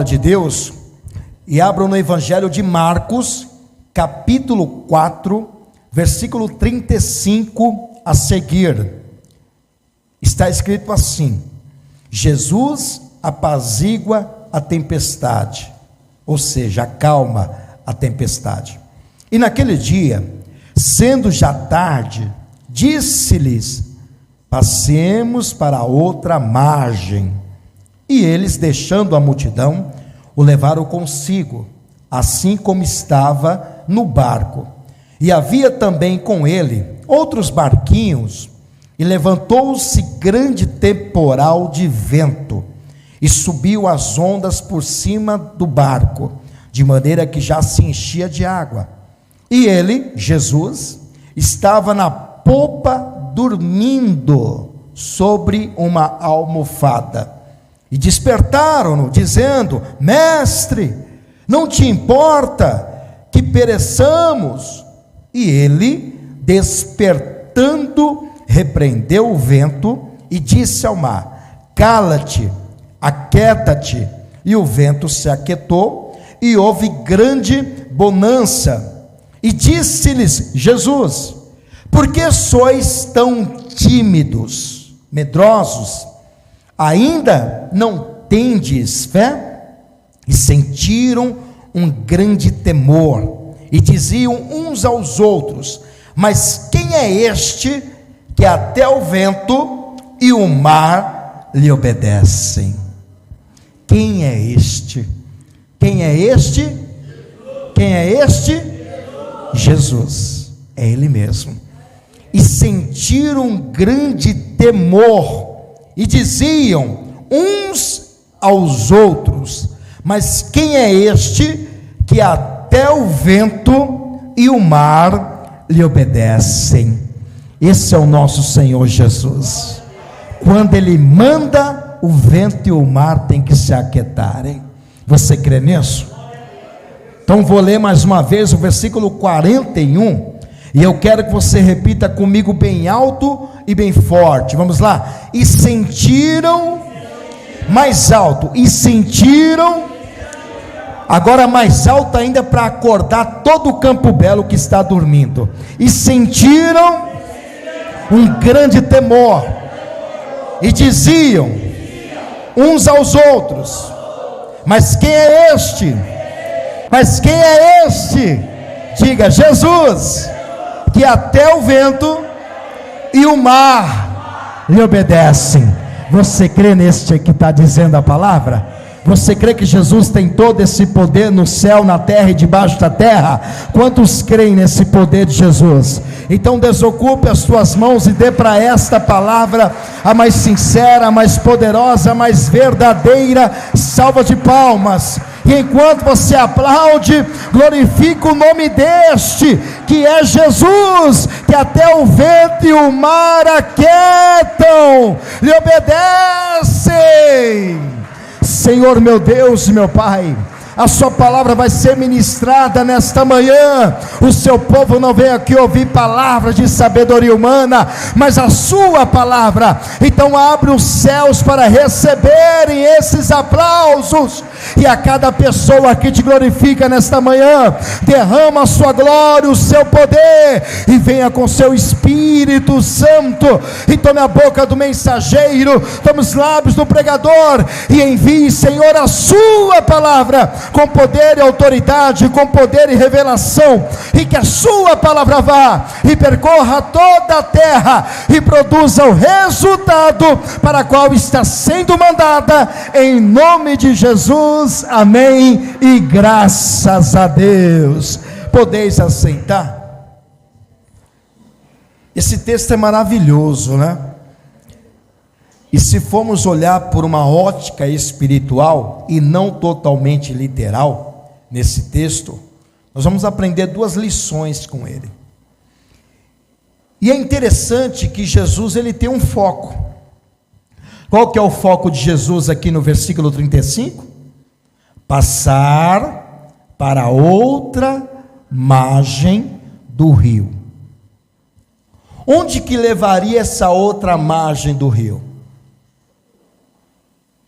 De Deus, e abram no Evangelho de Marcos, capítulo 4, versículo 35 a seguir. Está escrito assim: Jesus apazigua a tempestade, ou seja, acalma a tempestade. E naquele dia, sendo já tarde, disse-lhes: passemos para outra margem. E eles, deixando a multidão, o levaram consigo, assim como estava no barco. E havia também com ele outros barquinhos, e levantou-se grande temporal de vento, e subiu as ondas por cima do barco, de maneira que já se enchia de água. E ele, Jesus, estava na popa dormindo sobre uma almofada. E despertaram-no, dizendo: Mestre, não te importa que pereçamos? E ele, despertando, repreendeu o vento e disse ao mar: Cala-te, aquieta-te. E o vento se aquietou, e houve grande bonança. E disse-lhes Jesus: Por que sois tão tímidos, medrosos? Ainda não tendes fé? E sentiram um grande temor, e diziam uns aos outros: Mas quem é este que até o vento e o mar lhe obedecem? Quem é este? Quem é este? Quem é este? Jesus, é Ele mesmo. E sentiram um grande temor, e diziam uns aos outros: Mas quem é este que até o vento e o mar lhe obedecem? Esse é o nosso Senhor Jesus. Quando Ele manda, o vento e o mar têm que se aquietarem. Você crê nisso? Então vou ler mais uma vez o versículo 41, e eu quero que você repita comigo bem alto e bem forte. Vamos lá. E sentiram, mais alto, e sentiram, agora mais alto ainda, para acordar todo o Campo Belo que está dormindo. E sentiram um grande temor, e diziam uns aos outros: Mas quem é este? Mas quem é este? Diga: Jesus, que até o vento e o mar lhe obedecem. Você crê neste que está dizendo a palavra? Você crê que Jesus tem todo esse poder no céu, na terra e debaixo da terra? Quantos creem nesse poder de Jesus? Então desocupe as suas mãos e dê para esta palavra a mais sincera, a mais poderosa, a mais verdadeira salva de palmas. E enquanto você aplaude, glorifica o nome deste, que é Jesus, que até o vento e o mar aquietam, lhe obedecem. Senhor meu Deus e meu Pai, a sua palavra vai ser ministrada nesta manhã. O seu povo não veio aqui ouvir palavras de sabedoria humana, mas a sua palavra. Então abre os céus para receberem esses aplausos, e a cada pessoa que te glorifica nesta manhã, derrama a sua glória, o seu poder, e venha com seu Espírito Santo, e tome a boca do mensageiro, tome os lábios do pregador, e envie, Senhor, a sua palavra com poder e autoridade, com poder e revelação, e que a sua palavra vá e percorra toda a terra e produza o resultado para o qual está sendo mandada, em nome de Jesus, amém e graças a Deus. Podeis assentar. Esse texto é maravilhoso, né? E se formos olhar por uma ótica espiritual e não totalmente literal nesse texto, nós vamos aprender duas lições com ele. E é interessante que Jesus, ele tem um foco. Qual que é o foco de Jesus aqui no versículo 35? Passar para outra margem do rio. Onde que levaria essa outra margem do rio?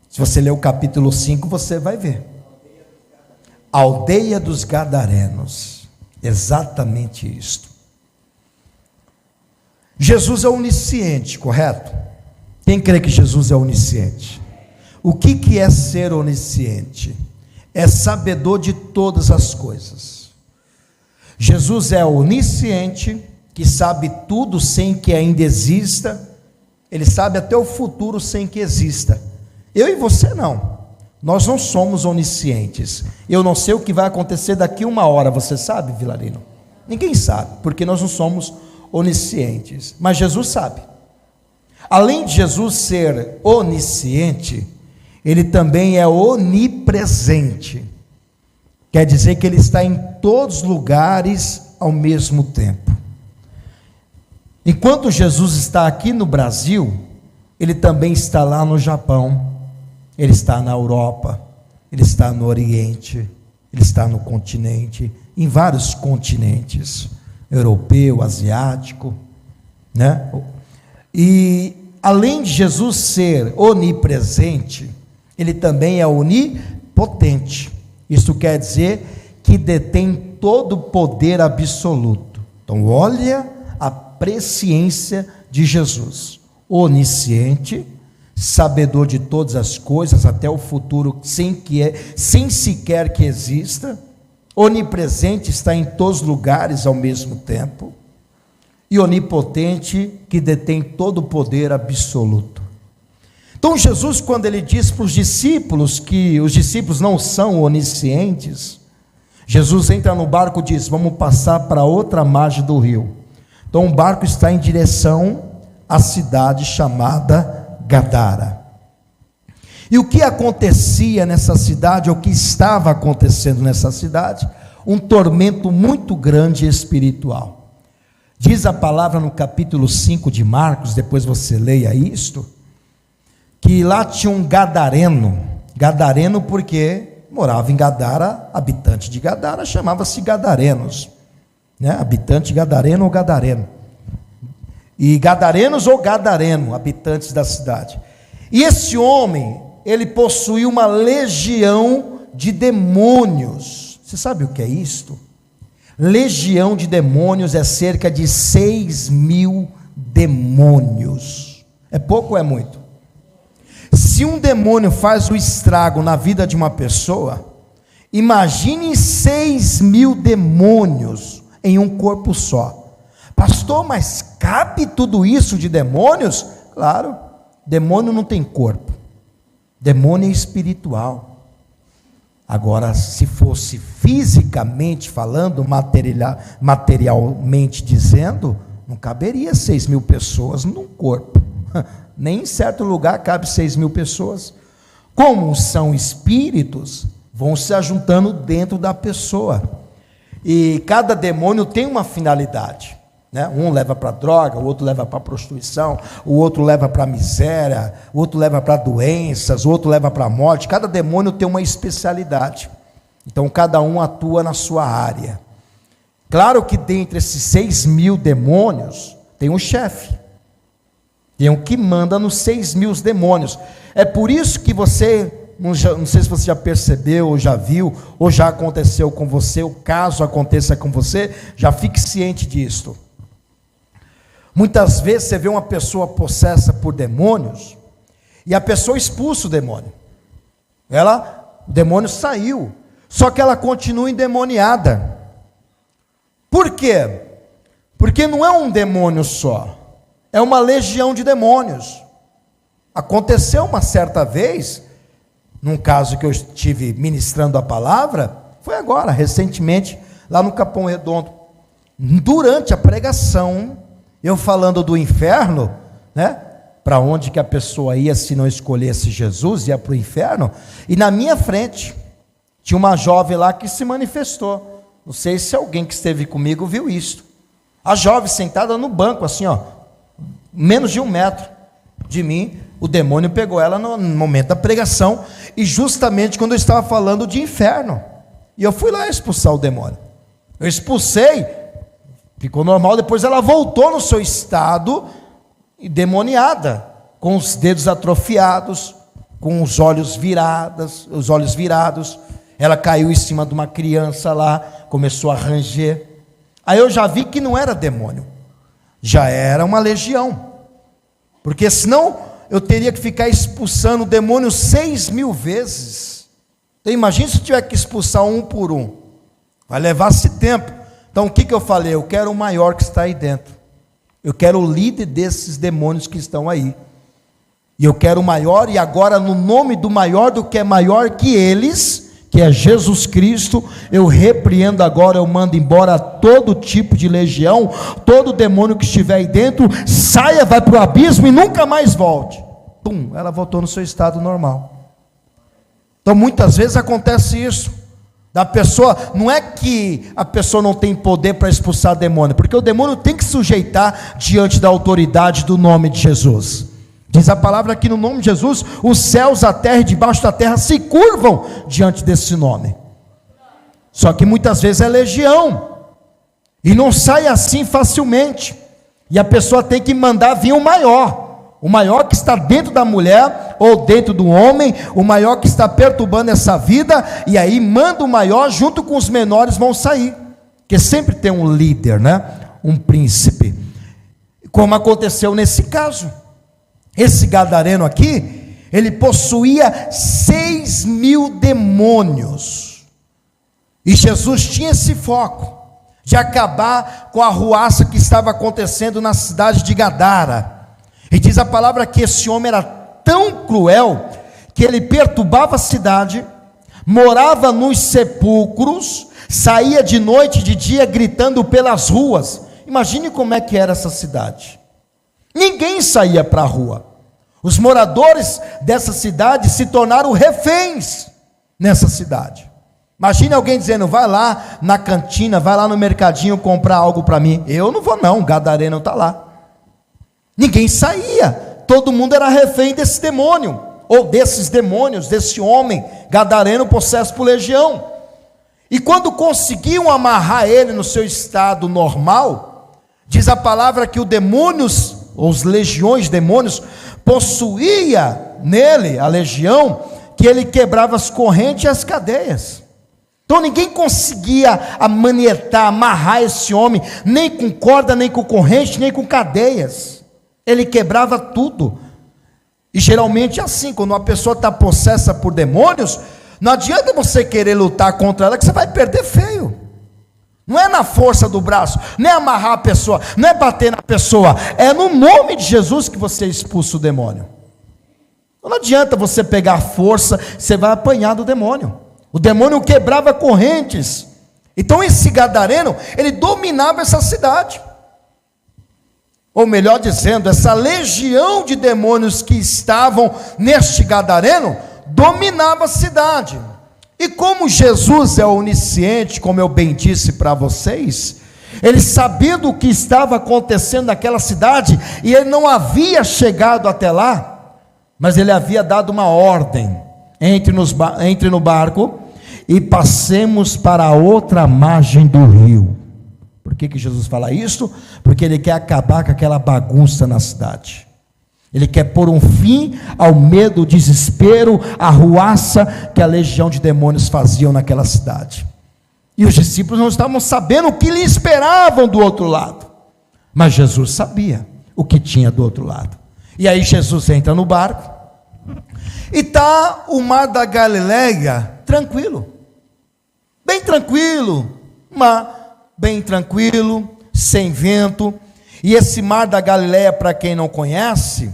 Se você ler o capítulo 5, você vai ver. aldeia dos Gadarenos. Exatamente isto. Jesus é onisciente, correto? Quem crê que Jesus é onisciente? O que é ser onisciente? É sabedor de todas as coisas. Jesus é onisciente, que sabe tudo sem que ainda exista. Ele sabe até o futuro sem que exista. Eu e você não. Nós não somos oniscientes. Eu não sei o que vai acontecer daqui uma hora. Você sabe, Vilarino? Ninguém sabe, porque nós não somos oniscientes. Mas Jesus sabe. Além de Jesus ser onisciente, ele também é onipresente. Quer dizer que ele está em todos os lugares ao mesmo tempo. Enquanto Jesus está aqui no Brasil, ele também está lá no Japão, ele está na Europa, ele está no Oriente, ele está no continente, em vários continentes, europeu, asiático, né? E além de Jesus ser onipresente, ele também é onipotente. Isso quer dizer que detém todo o poder absoluto. Então, olha a presciência de Jesus: onisciente, sabedor de todas as coisas, até o futuro, sem sequer que exista. Onipresente, está em todos os lugares ao mesmo tempo. E onipotente, que detém todo o poder absoluto. Então Jesus, quando ele diz para os discípulos que os discípulos não são oniscientes, Jesus entra no barco e diz: vamos passar para outra margem do rio. Então o barco está em direção à cidade chamada Gadara. E o que acontecia nessa cidade, ou o que estava acontecendo nessa cidade? Um tormento muito grande espiritual. Diz a palavra no capítulo 5 de Marcos, depois você leia isto, que lá tinha um gadareno. Gadareno porque morava em Gadara, habitante de Gadara, chamava-se gadarenos, né? Habitante gadareno ou gadareno. E gadarenos ou gadareno, habitantes da cidade. E esse homem, ele possuía uma legião de demônios. Você sabe o que é isto? Legião de demônios é cerca de 6.000 demônios. É pouco ou é muito? Se um demônio faz o estrago na vida de uma pessoa, imagine 6.000 demônios em um corpo só. Pastor, mas cabe tudo isso de demônios? Claro, demônio não tem corpo. Demônio é espiritual. Agora, se fosse fisicamente falando, materialmente dizendo, não caberia 6.000 pessoas num corpo. Nem em certo lugar cabe 6.000 pessoas. Como são espíritos, vão se ajuntando dentro da pessoa. E cada demônio tem uma finalidade, né? Um leva para droga, o outro leva para prostituição, o outro leva para miséria, o outro leva para doenças, o outro leva para a morte. Cada demônio tem uma especialidade. Então cada um atua na sua área. Claro que dentre esses 6.000 demônios tem um chefe. Tem um que manda nos 6.000 demônios. É por isso que você, não sei se você já percebeu, ou já viu, ou já aconteceu com você, o caso aconteça com você, já fique ciente disto. Muitas vezes você vê uma pessoa possessa por demônios, e a pessoa expulsa o demônio. O demônio saiu, só que ela continua endemoniada. Por quê? Porque não é um demônio só. É uma legião de demônios. Aconteceu uma certa vez, num caso que eu estive ministrando a palavra, foi agora, recentemente, lá no Capão Redondo. Durante a pregação, eu falando do inferno, né? Para onde que a pessoa ia se não escolhesse Jesus, ia para o inferno. E na minha frente, tinha uma jovem lá que se manifestou. Não sei se alguém que esteve comigo viu isso. A jovem sentada no banco, assim, menos de 1 metro de mim, o demônio pegou ela no momento da pregação, e justamente quando eu estava falando de inferno, e eu fui lá expulsar o demônio. Eu expulsei, ficou normal, depois ela voltou no seu estado demoniada, com os dedos atrofiados, com os olhos virados, Ela caiu em cima de uma criança lá, começou a ranger. Aí eu já vi que não era demônio, já era uma legião, porque senão eu teria que ficar expulsando o demônio 6.000 vezes. Então imagina se eu tiver que expulsar um por um, vai levar-se tempo. Então o que eu falei? Eu quero o maior que está aí dentro, eu quero o líder desses demônios que estão aí, e eu quero o maior, e agora no nome do maior, do que é maior que eles, que é Jesus Cristo, eu repreendo agora, eu mando embora todo tipo de legião, todo demônio que estiver aí dentro, saia, vai para o abismo e nunca mais volte. Pum, ela voltou no seu estado normal. Então muitas vezes acontece isso, da pessoa, não é que a pessoa não tem poder para expulsar demônio, porque o demônio tem que sujeitar diante da autoridade do nome de Jesus. Diz a palavra que no nome de Jesus, os céus, a terra e debaixo da terra se curvam diante desse nome. Só que muitas vezes é legião, e não sai assim facilmente, e a pessoa tem que mandar vir o maior que está dentro da mulher, ou dentro do homem, o maior que está perturbando essa vida, e aí manda o maior, junto com os menores vão sair, porque sempre tem um líder, né? Um príncipe, como aconteceu nesse caso. Esse gadareno aqui, ele possuía 6.000 demônios, e Jesus tinha esse foco, de acabar com a ruaça que estava acontecendo na cidade de Gadara, e diz a palavra que esse homem era tão cruel, que ele perturbava a cidade, morava nos sepulcros, saía de noite e de dia gritando pelas ruas. Imagine como é que era essa cidade, ninguém saía para a rua. Os moradores dessa cidade se tornaram reféns nessa cidade. Imagine alguém dizendo, vai lá na cantina, vai lá no mercadinho comprar algo para mim. Eu não vou não, o gadareno está lá. Ninguém saía, todo mundo era refém desse demônio, ou desses demônios, desse homem, gadareno possesso por legião. E quando conseguiam amarrar ele no seu estado normal, diz a palavra que os demônios, ou os legiões de demônios, possuía nele, a legião, que ele quebrava as correntes e as cadeias. Então ninguém conseguia amanietar, amarrar esse homem, nem com corda, nem com corrente, nem com cadeias. Ele quebrava tudo. E geralmente é assim, quando uma pessoa está possessa por demônios, não adianta você querer lutar contra ela, que você vai perder feio. Não é na força do braço, não é amarrar a pessoa, não é bater na pessoa, é no nome de Jesus que você expulsa o demônio. Não adianta você pegar força, você vai apanhar do demônio. O demônio quebrava correntes. Então esse gadareno, ele dominava essa cidade. Ou melhor dizendo, essa legião de demônios que estavam neste gadareno, dominava a cidade. E como Jesus é onisciente, como eu bem disse para vocês, ele sabendo o que estava acontecendo naquela cidade, e ele não havia chegado até lá, mas ele havia dado uma ordem, entre no barco, e passemos para a outra margem do rio. Por que Jesus fala isso? Porque ele quer acabar com aquela bagunça na cidade. Ele quer pôr um fim ao medo, o desespero, a ruaça que a legião de demônios faziam naquela cidade. E os discípulos não estavam sabendo o que lhe esperavam do outro lado, mas Jesus sabia o que tinha do outro lado. E aí Jesus entra no barco, e está o mar da Galileia tranquilo, bem tranquilo, mar bem tranquilo, sem vento. E esse mar da Galileia, para quem não conhece,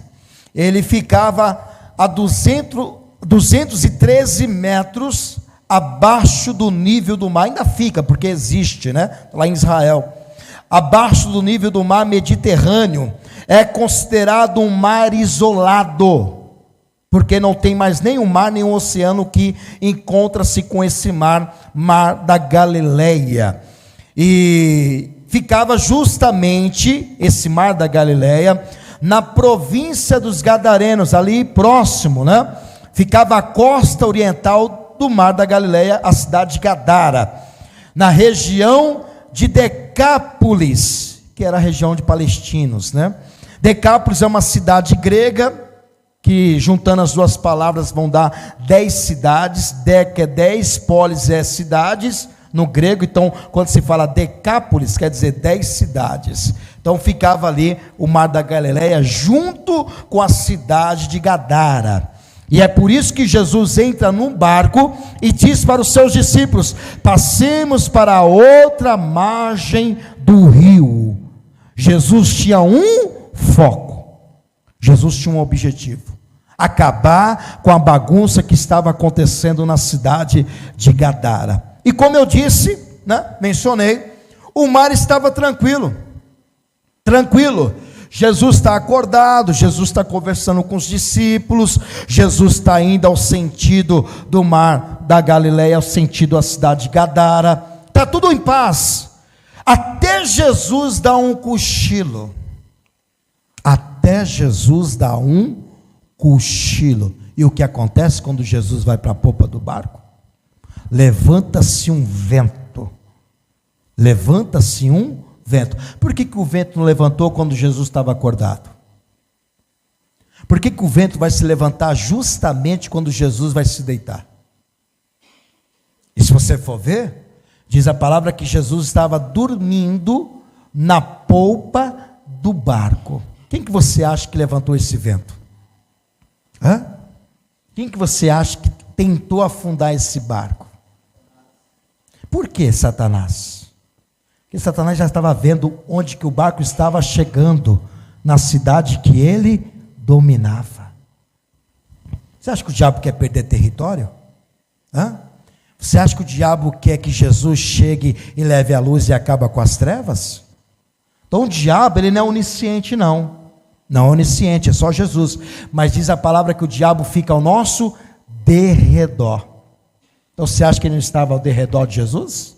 ele ficava a 213 metros abaixo do nível do mar, ainda fica, porque existe, né? Lá em Israel, abaixo do nível do mar Mediterrâneo, é considerado um mar isolado, porque não tem mais nenhum mar, nenhum oceano que encontra-se com esse mar da Galileia. E ficava justamente esse mar da Galileia na província dos Gadarenos, ali próximo, né? Ficava a costa oriental do mar da Galileia, a cidade de Gadara, na região de Decápolis, que era a região de palestinos, né? Decápolis é uma cidade grega, que juntando as duas palavras vão dar 10 cidades. Deca é 10, polis é cidades no grego. Então quando se fala Decápolis, quer dizer 10 cidades. Então ficava ali o mar da Galileia junto com a cidade de Gadara. E é por isso que Jesus entra num barco e diz para os seus discípulos: passemos para a outra margem do rio. Jesus tinha um foco, Jesus tinha um objetivo: acabar com a bagunça que estava acontecendo na cidade de Gadara. E como eu disse, mencionei, o mar estava tranquilo. Jesus está acordado, Jesus está conversando com os discípulos, Jesus está indo ao sentido do mar da Galileia, ao sentido da cidade de Gadara, está tudo em paz, até Jesus dá um cochilo, e o que acontece quando Jesus vai para a popa do barco? Levanta-se um vento. Por que o vento não levantou quando Jesus estava acordado? Por que o vento vai se levantar justamente quando Jesus vai se deitar? E se você for ver, diz a palavra que Jesus estava dormindo na polpa do barco. Quem que você acha que levantou esse vento? Quem que você acha que tentou afundar esse barco? Por que Satanás? Porque Satanás já estava vendo onde que o barco estava chegando, na cidade que ele dominava. Você acha que o diabo quer perder território? Você acha que o diabo quer que Jesus chegue e leve a luz e acabe com as trevas? Então o diabo, ele não é onisciente não é onisciente, é só Jesus. Mas diz a palavra que o diabo fica ao nosso derredor. Então você acha que ele não estava ao derredor de Jesus?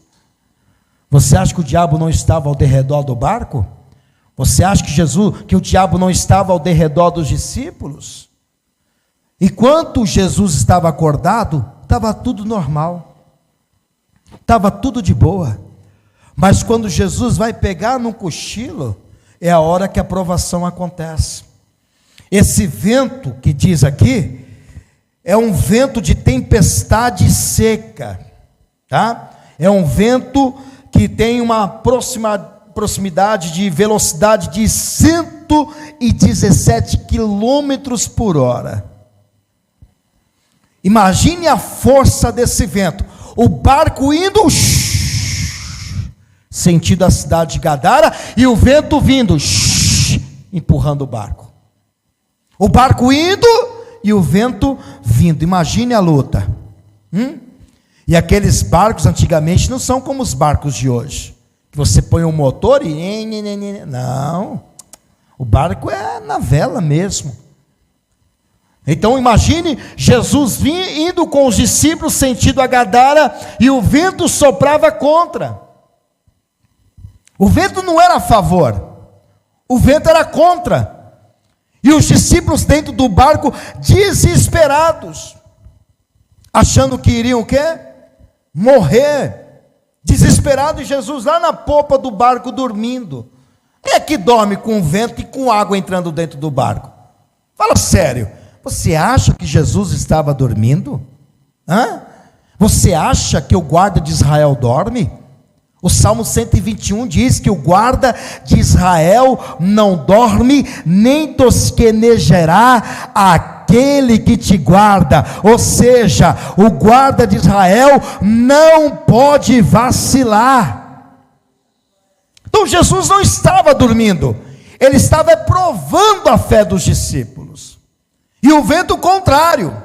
Você acha que o diabo não estava ao derredor do barco? Você acha que o diabo não estava ao derredor dos discípulos? Enquanto Jesus estava acordado, estava tudo normal, estava tudo de boa. Mas quando Jesus vai pegar num cochilo, é a hora que a provação acontece. Esse vento que diz aqui é um vento de tempestade seca, tá? É um vento que tem uma proximidade de velocidade de 117 quilômetros por hora. Imagine a força desse vento. O barco indo sentido a cidade de Gadara, e o vento vindo empurrando o barco. O barco indo e o vento vindo. Imagine a luta. E aqueles barcos antigamente não são como os barcos de hoje, que você põe um motor e não, o barco é na vela mesmo. Então imagine Jesus indo com os discípulos sentido a Gadara, e o vento soprava contra. O vento não era a favor, o vento era contra. E os discípulos dentro do barco desesperados, achando que iriam o quê? Morrer, desesperado, e Jesus lá na popa do barco dormindo. Quem é que dorme com vento e com água entrando dentro do barco? Fala sério, você acha que Jesus estava dormindo? Você acha que o guarda de Israel dorme? O Salmo 121 diz que o guarda de Israel não dorme, nem tosquenejará aquele que te guarda. Ou seja, o guarda de Israel não pode vacilar. Então Jesus não estava dormindo, ele estava provando a fé dos discípulos. E o vento contrário,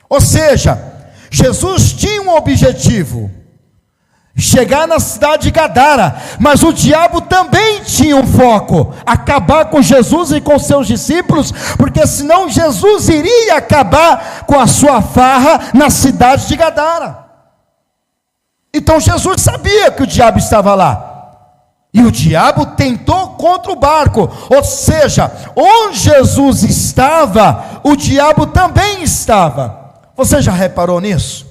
ou seja, Jesus tinha um objetivo: chegar na cidade de Gadara, mas o diabo também tinha um foco: acabar com Jesus e com seus discípulos, porque senão Jesus iria acabar com a sua farra na cidade de Gadara. Então Jesus sabia que o diabo estava lá, e o diabo tentou contra o barco, ou seja, onde Jesus estava, o diabo também estava. Você já reparou nisso?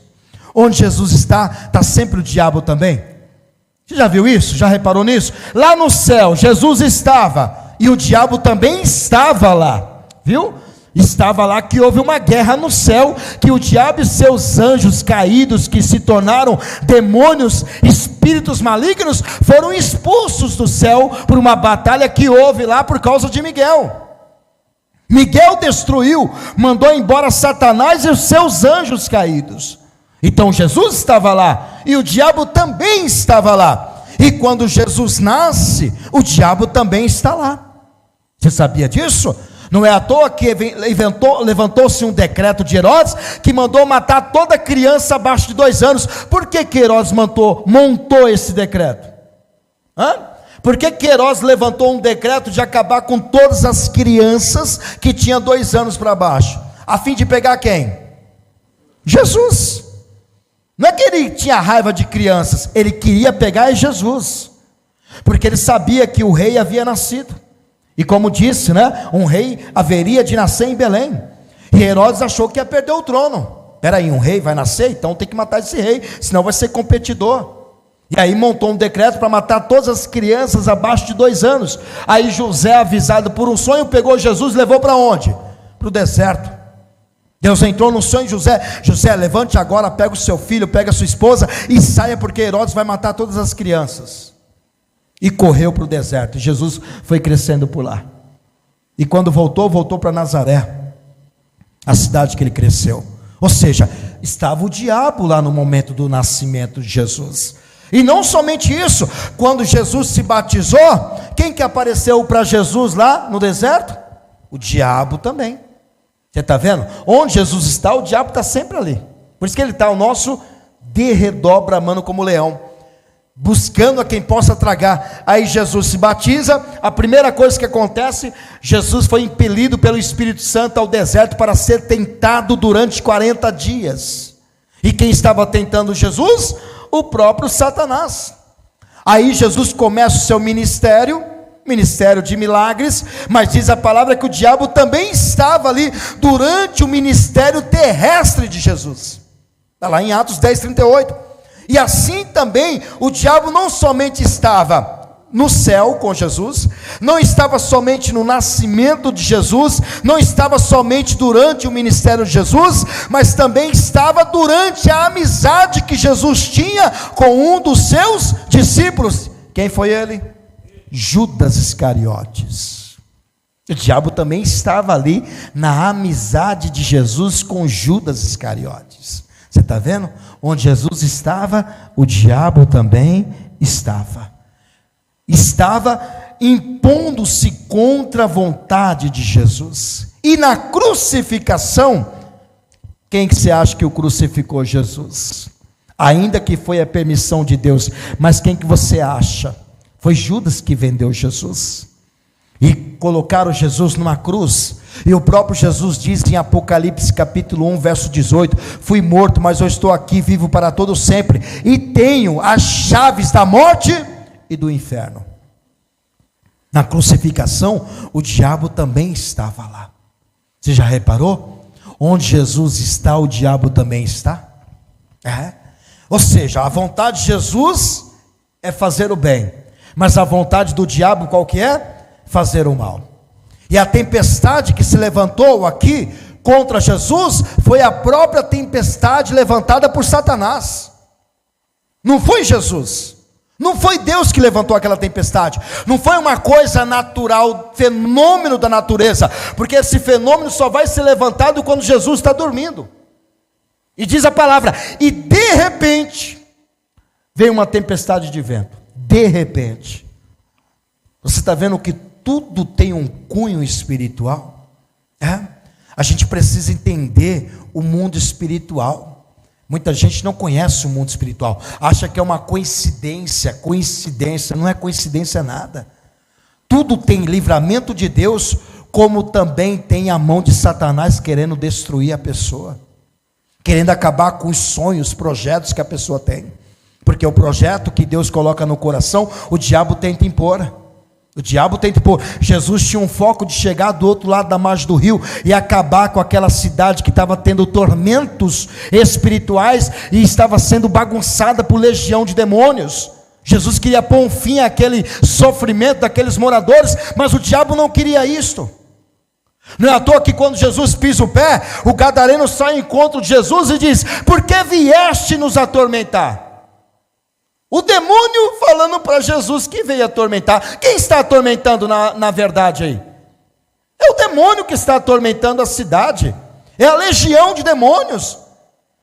Onde Jesus está sempre o diabo também. Você já viu isso? Já reparou nisso? Lá no céu, Jesus estava, e o diabo também estava lá, viu? estava lá que houve uma guerra no céu, que o diabo e seus anjos caídos, que se tornaram demônios, espíritos malignos, foram expulsos do céu por uma batalha que houve lá por causa de Miguel. Miguel destruiu, mandou embora Satanás e os seus anjos caídos. Então Jesus estava lá, e o diabo também estava lá. E quando Jesus nasce, o diabo também está lá. Você sabia disso? Não é à toa que levantou-se um decreto de Herodes, que mandou matar toda criança abaixo de 2 anos. Por que Herodes montou esse decreto? Por que Herodes levantou um decreto de acabar com todas as crianças que tinham 2 anos para baixo? A fim de pegar quem? Jesus. Não é que ele tinha raiva de crianças, ele queria pegar Jesus, porque ele sabia que o rei havia nascido. E como disse, um rei haveria de nascer em Belém. E Herodes achou que ia perder o trono. Peraí, um rei vai nascer? Então tem que matar esse rei, senão vai ser competidor. E aí montou um decreto para matar todas as crianças abaixo de 2 anos. Aí José, avisado por um sonho, pegou Jesus e levou para onde? Para o deserto. Deus entrou no sonho de José: José, levante agora, pega o seu filho, pega a sua esposa e saia, porque Herodes vai matar todas as crianças. E correu para o deserto, e Jesus foi crescendo por lá. E quando voltou para Nazaré, a cidade que ele cresceu. Ou seja, estava o diabo lá no momento do nascimento de Jesus. E não somente isso, quando Jesus se batizou, quem que apareceu para Jesus lá no deserto? O diabo também. Você está vendo? Onde Jesus está, o diabo está sempre ali. Por isso que ele está ao nosso derredor, bramando como leão, buscando a quem possa tragar. Aí Jesus se batiza, a primeira coisa que acontece, Jesus foi impelido pelo Espírito Santo ao deserto para ser tentado durante 40 dias. E quem estava tentando Jesus? O próprio Satanás. Aí Jesus começa o seu ministério de milagres, mas diz a palavra que o diabo também estava ali durante o ministério terrestre de Jesus. Está lá em Atos 10:38. E assim também o diabo não somente estava no céu com Jesus, não estava somente no nascimento de Jesus, não estava somente durante o ministério de Jesus, mas também estava durante a amizade que Jesus tinha com um dos seus discípulos. Quem foi ele? Judas Iscariotes. O diabo também estava ali na amizade de Jesus com Judas Iscariotes. Você está vendo? Onde Jesus estava, o diabo também estava. Estava impondo-se contra a vontade de Jesus. E na crucificação, quem que você acha que o crucificou? Jesus. Ainda que foi a permissão de Deus, mas quem que você acha? Foi Judas que vendeu Jesus. E colocaram Jesus numa cruz. E o próprio Jesus diz em Apocalipse capítulo 1, verso 18: fui morto, mas eu estou aqui vivo para todo sempre, e tenho as chaves da morte e do inferno. Na crucificação, o diabo também estava lá. Você já reparou? Onde Jesus está, o diabo também está. Ou seja, a vontade de Jesus é fazer o bem, mas a vontade do diabo qual que é? Fazer o mal. E a tempestade que se levantou aqui contra Jesus foi a própria tempestade levantada por Satanás. Não foi Jesus, não foi Deus que levantou aquela tempestade, não foi uma coisa natural, fenômeno da natureza, porque esse fenômeno só vai ser levantado quando Jesus está dormindo. E diz a palavra, e de repente veio uma tempestade de vento. De repente. Você está vendo que tudo tem um cunho espiritual? A gente precisa entender o mundo espiritual. Muita gente não conhece o mundo espiritual, acha que é uma coincidência, não é coincidência nada. Tudo tem livramento de Deus, como também tem a mão de Satanás querendo destruir a pessoa, querendo acabar com os sonhos, projetos que a pessoa tem. Porque o projeto que Deus coloca no coração, o diabo tenta impor. Jesus tinha um foco de chegar do outro lado da margem do rio e acabar com aquela cidade que estava tendo tormentos espirituais e estava sendo bagunçada por legião de demônios. Jesus queria pôr um fim àquele sofrimento daqueles moradores, mas o diabo não queria isto. Não é à toa que quando Jesus pisa o pé, o gadareno sai ao encontro de Jesus e diz: por que vieste nos atormentar? O demônio falando para Jesus que veio atormentar. Quem está atormentando na verdade aí? É o demônio que está atormentando a cidade, é a legião de demônios.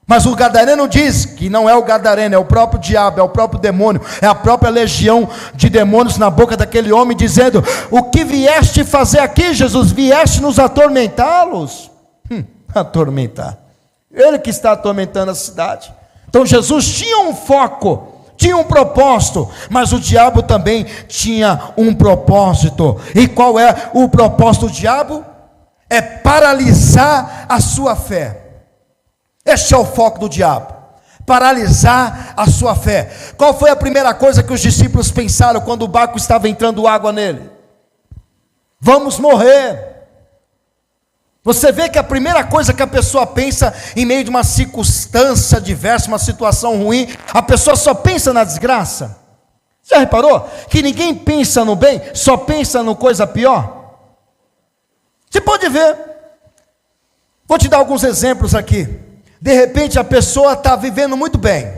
Mas o gadareno diz que não é o gadareno, é o próprio diabo, é o próprio demônio, é a própria legião de demônios na boca daquele homem, dizendo: o que vieste fazer aqui, Jesus? Vieste nos atormentá-los? Atormentar, ele que está atormentando a cidade. Então Jesus tinha um foco, tinha um propósito, mas o diabo também tinha um propósito. E qual é o propósito do diabo? É paralisar a sua fé. Este é o foco do diabo, paralisar a sua fé. Qual foi a primeira coisa que os discípulos pensaram quando o barco estava entrando água nele? Vamos morrer. Você vê que a primeira coisa que a pessoa pensa em meio de uma circunstância adversa, uma situação ruim, a pessoa só pensa na desgraça. Já reparou? Que ninguém pensa no bem, só pensa no coisa pior. Você pode ver. Vou te dar alguns exemplos aqui. De repente a pessoa está vivendo muito bem,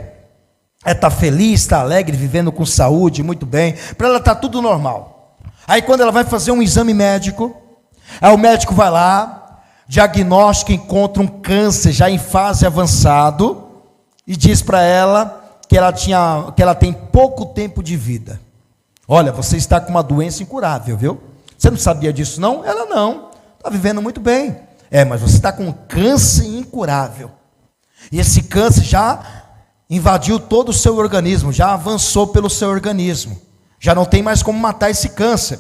está feliz, está alegre, vivendo com saúde, muito bem, para ela está tudo normal. Aí quando ela vai fazer um exame médico, aí o médico vai lá, diagnóstica, encontra um câncer já em fase avançado, e diz para ela que ela tem pouco tempo de vida. Olha, você está com uma doença incurável, viu? Você não sabia disso não? Ela não, está vivendo muito bem. Mas você está com um câncer incurável. E esse câncer já invadiu todo o seu organismo, já avançou pelo seu organismo. Já não tem mais como matar esse câncer.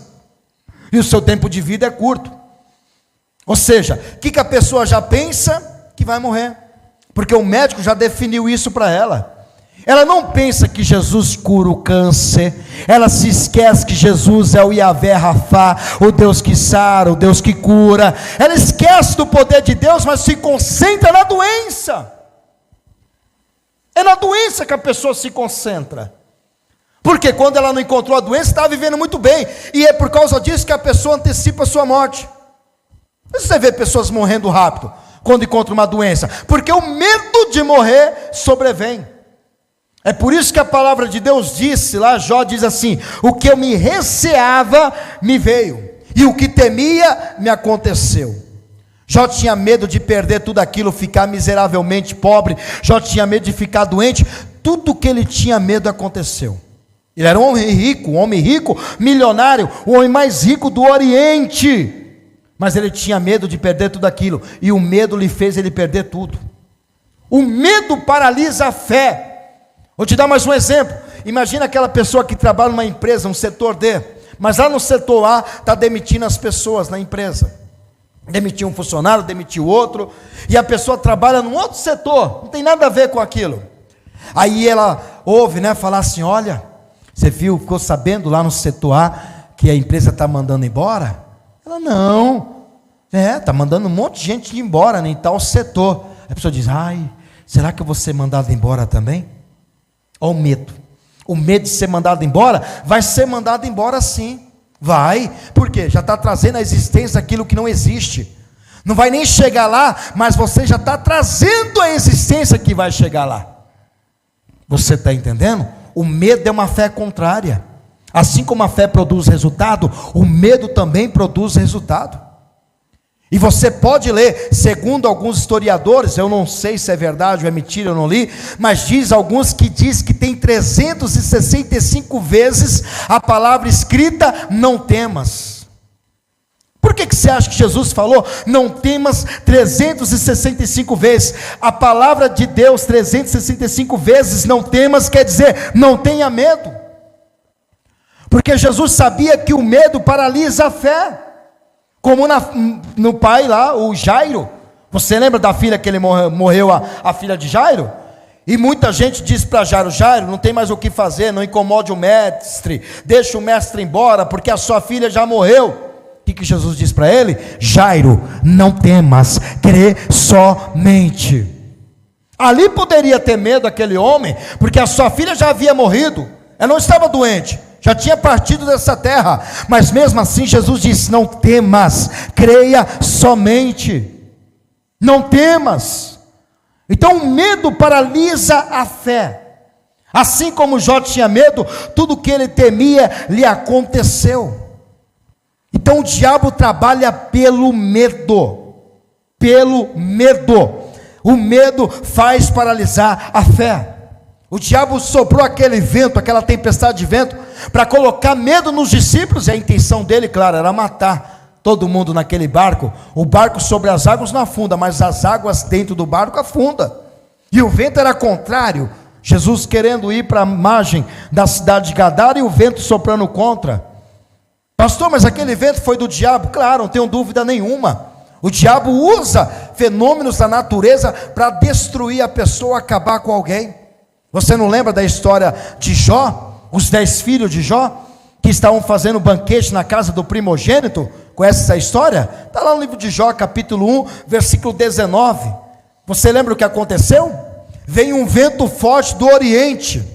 E o seu tempo de vida é curto. Ou seja, o que a pessoa já pensa? Que vai morrer. Porque o médico já definiu isso para ela. Ela não pensa que Jesus cura o câncer. Ela se esquece que Jesus é o Yahvé Rafá, o Deus que sara, o Deus que cura. Ela esquece do poder de Deus, mas se concentra na doença. É na doença que a pessoa se concentra. Porque quando ela não encontrou a doença, estava vivendo muito bem. E é por causa disso que a pessoa antecipa a sua morte. Você vê pessoas morrendo rápido quando encontra uma doença. Porque o medo de morrer sobrevém. É por isso que a palavra de Deus disse lá, Jó diz assim: o que eu me receava me veio, e o que temia me aconteceu. Jó tinha medo de perder tudo aquilo, ficar miseravelmente pobre. Jó tinha medo de ficar doente. Tudo que ele tinha medo aconteceu. Ele era um homem rico, milionário, o homem mais rico do Oriente. Mas ele tinha medo de perder tudo aquilo, e o medo lhe fez ele perder tudo. O medo paralisa a fé. Vou te dar mais um exemplo. Imagina aquela pessoa que trabalha numa empresa, um setor D, mas lá no setor A está demitindo as pessoas na empresa. Demitiu um funcionário, demitiu outro, e a pessoa trabalha num outro setor, não tem nada a ver com aquilo. Aí ela ouve, falar assim: olha, você ficou sabendo lá no setor A que a empresa está mandando embora? Ela: não, está mandando um monte de gente ir embora em tal setor. A pessoa diz: ai, será que eu vou ser mandado embora também? Olha o medo de ser mandado embora. Vai ser mandado embora sim. Vai, porque já está trazendo à existência aquilo que não existe. Não vai nem chegar lá, mas você já está trazendo a existência que vai chegar lá. Você está entendendo? O medo é uma fé contrária. Assim como a fé produz resultado, o medo também produz resultado. E você pode ler, segundo alguns historiadores, eu não sei se é verdade ou é mentira, eu não li, mas diz que tem 365 vezes a palavra escrita: não temas. Por que você acha que Jesus falou não temas 365 vezes? A palavra de Deus 365 vezes não temas quer dizer não tenha medo. Porque Jesus sabia que o medo paralisa a fé. Como no pai lá, o Jairo. Você lembra da filha que ele morreu, a filha de Jairo? E muita gente disse para Jairo: Jairo, não tem mais o que fazer, não incomode o mestre, deixa o mestre embora, porque a sua filha já morreu. O que Jesus disse para ele? Jairo, não temas, crê somente. Ali poderia ter medo aquele homem, porque a sua filha já havia morrido, ela não estava doente, já tinha partido dessa terra, mas mesmo assim Jesus disse: não temas, creia somente, não temas. Então o medo paralisa a fé. Assim como Jó tinha medo, tudo que ele temia lhe aconteceu. Então o diabo trabalha pelo medo, o medo faz paralisar a fé. O diabo soprou aquele vento, aquela tempestade de vento, para colocar medo nos discípulos, e a intenção dele, claro, era matar todo mundo naquele barco. O barco sobre as águas não afunda, mas as águas dentro do barco afundam, e o vento era contrário. Jesus querendo ir para a margem da cidade de Gadara, e o vento soprando contra. Pastor, mas aquele vento foi do diabo? Claro, não tenho dúvida nenhuma. O diabo usa fenômenos da natureza para destruir a pessoa, acabar com alguém. Você não lembra da história de Jó? Os 10 filhos de Jó, que estavam fazendo banquete na casa do primogênito? Conhece essa história? Está lá no livro de Jó, capítulo 1, versículo 19. Você lembra o que aconteceu? Veio um vento forte do oriente,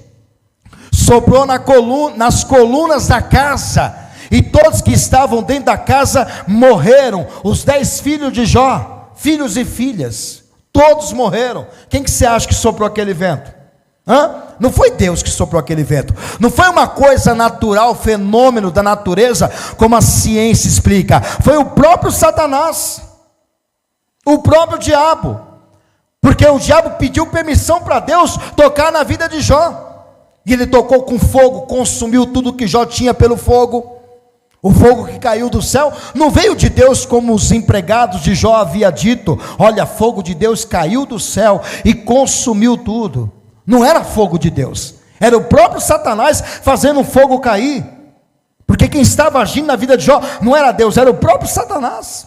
soprou nas colunas da casa, e todos que estavam dentro da casa morreram. Os 10 filhos de Jó, filhos e filhas, todos morreram. Quem que você acha que soprou aquele vento? Não foi Deus que soprou aquele vento, não foi uma coisa natural, fenômeno da natureza, como a ciência explica. Foi o próprio Satanás, o próprio diabo, porque o diabo pediu permissão para Deus tocar na vida de Jó, e ele tocou com fogo, consumiu tudo que Jó tinha pelo fogo. O fogo que caiu do céu não veio de Deus, como os empregados de Jó havia dito: olha, fogo de Deus caiu do céu e consumiu tudo. Não era fogo de Deus, era o próprio Satanás fazendo o fogo cair, porque quem estava agindo na vida de Jó não era Deus, era o próprio Satanás.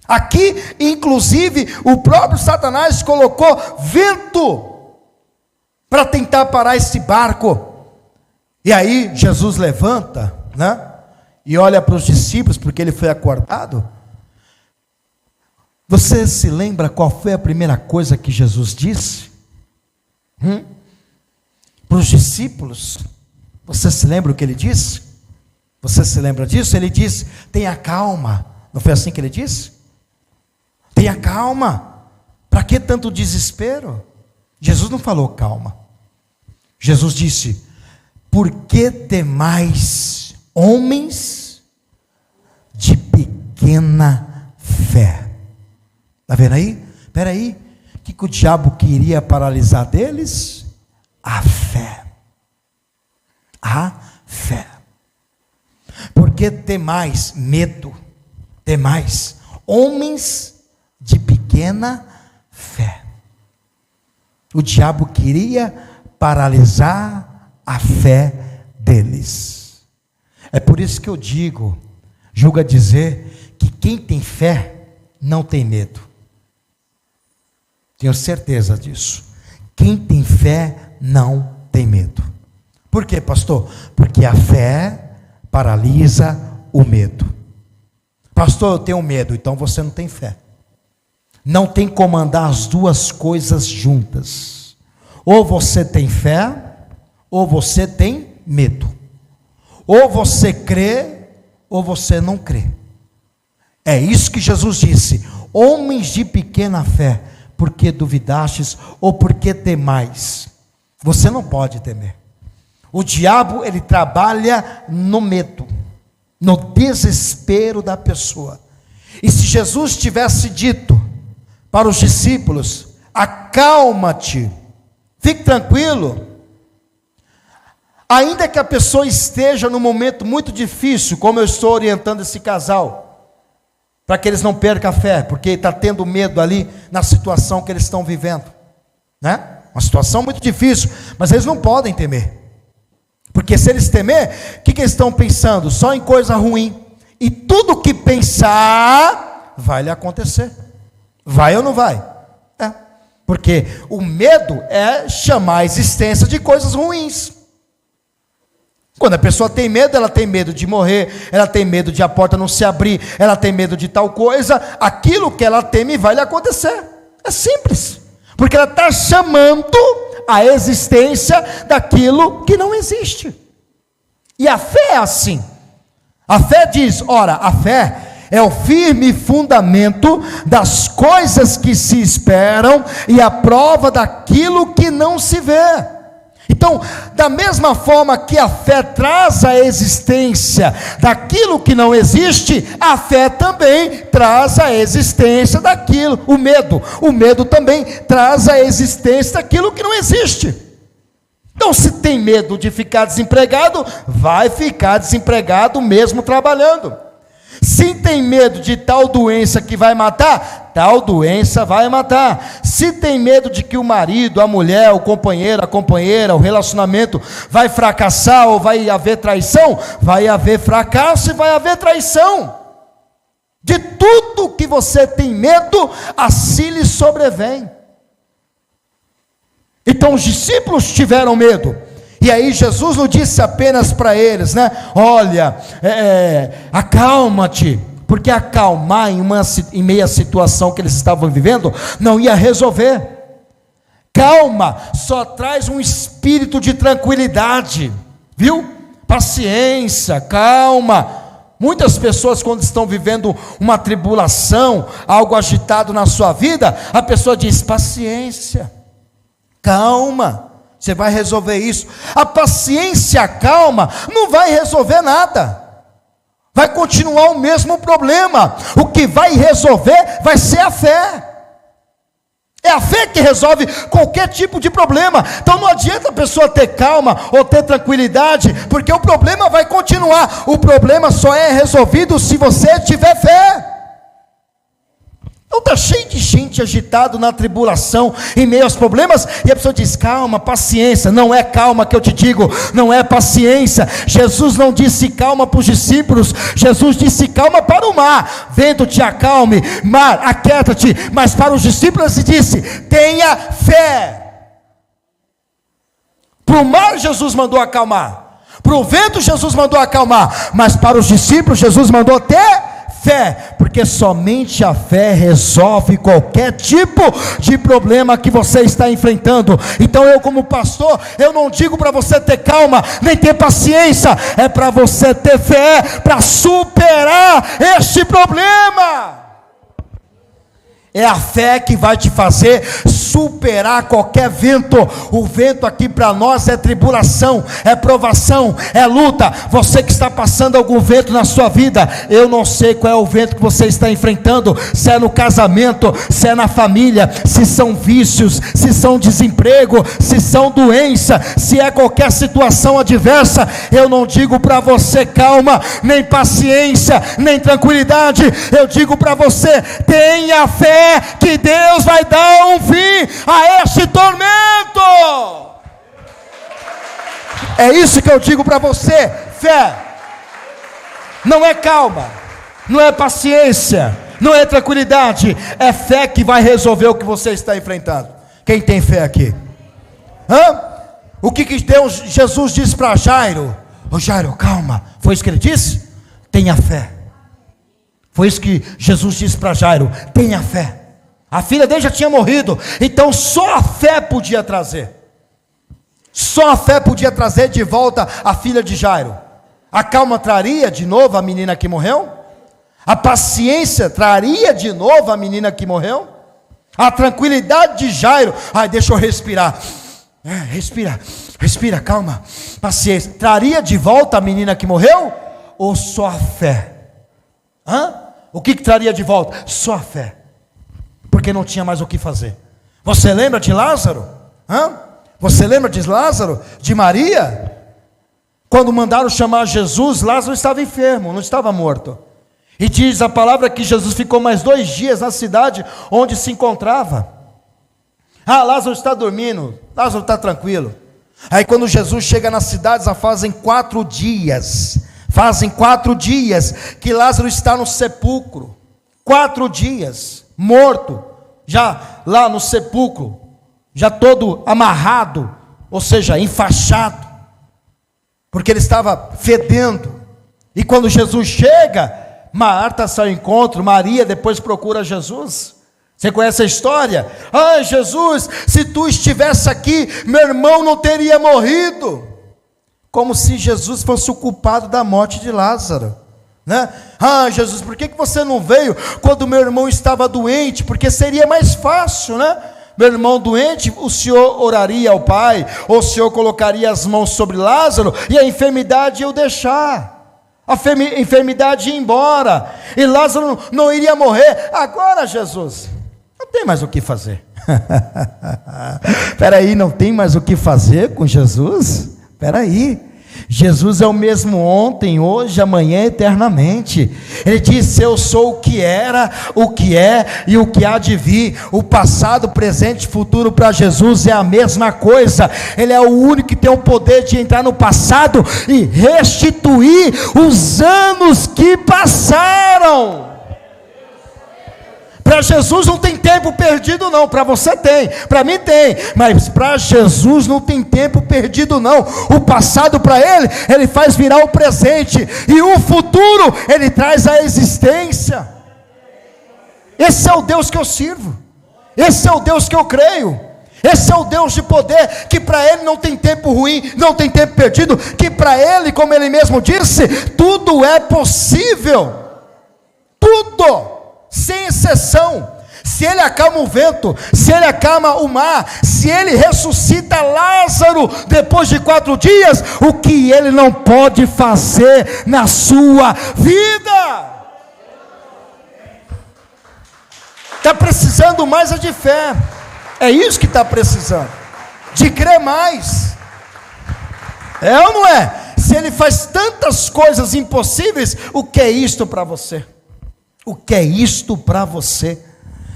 Aqui, inclusive, o próprio Satanás colocou vento para tentar parar esse barco. E aí Jesus levanta, e olha para os discípulos, porque ele foi acordado. Você se lembra qual foi a primeira coisa que Jesus disse? Para os discípulos, você se lembra o que ele disse? Você se lembra disso? Ele disse: tenha calma. Não foi assim que ele disse? Tenha calma. Para que tanto desespero? Jesus não falou calma. Jesus disse: por que temais, homens de pequena fé? Está vendo aí? Espera aí. O que o diabo queria paralisar deles? A fé. A fé. Porque temais, medo, temais, homens de pequena fé. O diabo queria paralisar a fé deles. É por isso que eu julgo dizer que quem tem fé não tem medo. Tenho certeza disso. Quem tem fé não tem medo. Por quê, pastor? Porque a fé paralisa o medo. Pastor, eu tenho medo. Então você não tem fé. Não tem como andar as duas coisas juntas. Ou você tem fé, ou você tem medo. Ou você crê, ou você não crê. É isso que Jesus disse: homens de pequena fé, porque duvidastes, ou porque temais? Você não pode temer. O diabo, ele trabalha no medo, no desespero da pessoa. E se Jesus tivesse dito para os discípulos: acalma-te, fique tranquilo, ainda que a pessoa esteja num momento muito difícil, como eu estou orientando esse casal, para que eles não percam a fé, porque está tendo medo ali na situação que eles estão vivendo, uma situação muito difícil, mas eles não podem temer, porque se eles temer, o que eles estão pensando? Só em coisa ruim, e tudo que pensar, vai lhe acontecer. Vai ou não vai? Porque o medo é chamar a existência de coisas ruins. Quando a pessoa tem medo, ela tem medo de morrer, ela tem medo de a porta não se abrir, ela tem medo de tal coisa, aquilo que ela teme vai lhe acontecer. É simples, porque ela está chamando a existência daquilo que não existe. E a fé é assim. A fé diz, ora, a fé é o firme fundamento das coisas que se esperam e a prova daquilo que não se vê. Então, da mesma forma que a fé traz a existência daquilo que não existe, a fé também traz a existência daquilo, o medo também traz a existência daquilo que não existe. Então, se tem medo de ficar desempregado, vai ficar desempregado mesmo trabalhando. Se tem medo de tal doença que vai matar, tal doença vai matar. Se tem medo de que o marido, a mulher, o companheiro, a companheira, o relacionamento vai fracassar ou vai haver traição, vai haver fracasso e vai haver traição. De tudo que você tem medo, assim lhe sobrevém. Então os discípulos tiveram medo. E aí Jesus não disse apenas para eles, né? Olha, acalma-te, porque acalmar em meia situação que eles estavam vivendo, não ia resolver. Calma só traz um espírito de tranquilidade, viu? Paciência, calma. Muitas pessoas, quando estão vivendo uma tribulação, algo agitado na sua vida, a pessoa diz, paciência, calma. Você vai resolver isso. A paciência, a calma, não vai resolver nada. Vai continuar o mesmo problema. O que vai resolver vai ser a fé. É a fé que resolve qualquer tipo de problema. Então não adianta a pessoa ter calma ou ter tranquilidade, porque o problema vai continuar. O problema só é resolvido se você tiver fé. Então está cheio de gente agitado na tribulação, em meio aos problemas, e a pessoa diz, calma, paciência. Não é calma que eu te digo, não é paciência. Jesus não disse calma para os discípulos, Jesus disse calma para o mar. Vento te acalme, mar, aquieta-te. Mas para os discípulos ele disse, tenha fé. Para o mar Jesus mandou acalmar, para o vento Jesus mandou acalmar, mas para os discípulos Jesus mandou ter fé, porque somente a fé resolve qualquer tipo de problema que você está enfrentando. Então eu, como pastor, eu não digo para você ter calma, nem ter paciência, é para você ter fé, para superar este problema. É a fé que vai te fazer superar qualquer vento. O vento aqui para nós é tribulação, é provação, é luta. Você que está passando algum vento na sua vida, eu não sei qual é o vento que você está enfrentando, se é no casamento, se é na família, se são vícios, se são desemprego, se são doença, se é qualquer situação adversa. Eu não digo para você calma, nem paciência, nem tranquilidade. Eu digo para você, tenha fé que Deus vai dar um fim a este tormento. É isso que eu digo para você. Fé não é calma, não é paciência, não é tranquilidade, é fé que vai resolver o que você está enfrentando. Quem tem fé aqui? O que Deus, Jesus disse para Jairo? Ô Jairo, calma. Foi isso que ele disse? Tenha fé. Foi isso que Jesus disse para Jairo, tenha fé. A filha dele já tinha morrido, então só a fé podia trazer. Só a fé podia trazer de volta a filha de Jairo. A calma traria de novo a menina que morreu? A paciência traria de novo a menina que morreu? A tranquilidade de Jairo, deixa eu respirar. Respira, calma. Paciência, traria de volta a menina que morreu? Ou só a fé? O que traria de volta? Só a fé, porque não tinha mais o que fazer. Você lembra de Lázaro? Você lembra de Lázaro? De Maria? Quando mandaram chamar Jesus, Lázaro estava enfermo, não estava morto. E diz a palavra que Jesus ficou mais 2 dias na cidade onde se encontrava. Lázaro está dormindo, Lázaro está tranquilo. Aí quando Jesus chega nas cidades, já fazem 4 dias. Fazem 4 dias que Lázaro está no sepulcro. 4 dias, morto, já lá no sepulcro, já todo amarrado, ou seja, enfaixado, porque ele estava fedendo. E quando Jesus chega, Marta sai ao encontro, Maria depois procura Jesus. Você conhece a história? Jesus, se tu estivesse aqui, meu irmão não teria morrido. como se Jesus fosse o culpado da morte de Lázaro, né? Ah, Jesus, por que você não veio quando meu irmão estava doente? Porque seria mais fácil, né? Meu irmão doente, o Senhor oraria ao Pai, ou o Senhor colocaria as mãos sobre Lázaro, e a enfermidade ia deixar, a enfermidade ia embora, e Lázaro não iria morrer. Agora, Jesus, não tem mais o que fazer. Espera aí, não tem mais o que fazer com Jesus? Espera aí. Jesus é o mesmo ontem, hoje, amanhã, eternamente. Ele disse: eu sou o que era, o que é e o que há de vir. O passado, presente e futuro para Jesus é a mesma coisa. Ele é o único que tem o poder de entrar no passado e restituir os anos que passaram. Para Jesus não tem tempo perdido não, para você tem, para mim tem, mas para Jesus não tem tempo perdido não. O passado para ele faz virar o presente, e o futuro ele traz à existência. Esse é o Deus que eu sirvo, esse é o Deus que eu creio, esse é o Deus de poder, que para ele não tem tempo ruim, não tem tempo perdido, que para ele, como ele mesmo disse, tudo é possível, tudo, sem exceção. Se ele acalma o vento, se ele acalma o mar, se ele ressuscita Lázaro depois de 4 dias, o que ele não pode fazer na sua vida? Está precisando mais é de fé, é isso que está precisando, de crer mais, é ou não é? Se ele faz tantas coisas impossíveis, o que é isto para você? O que é isto para você?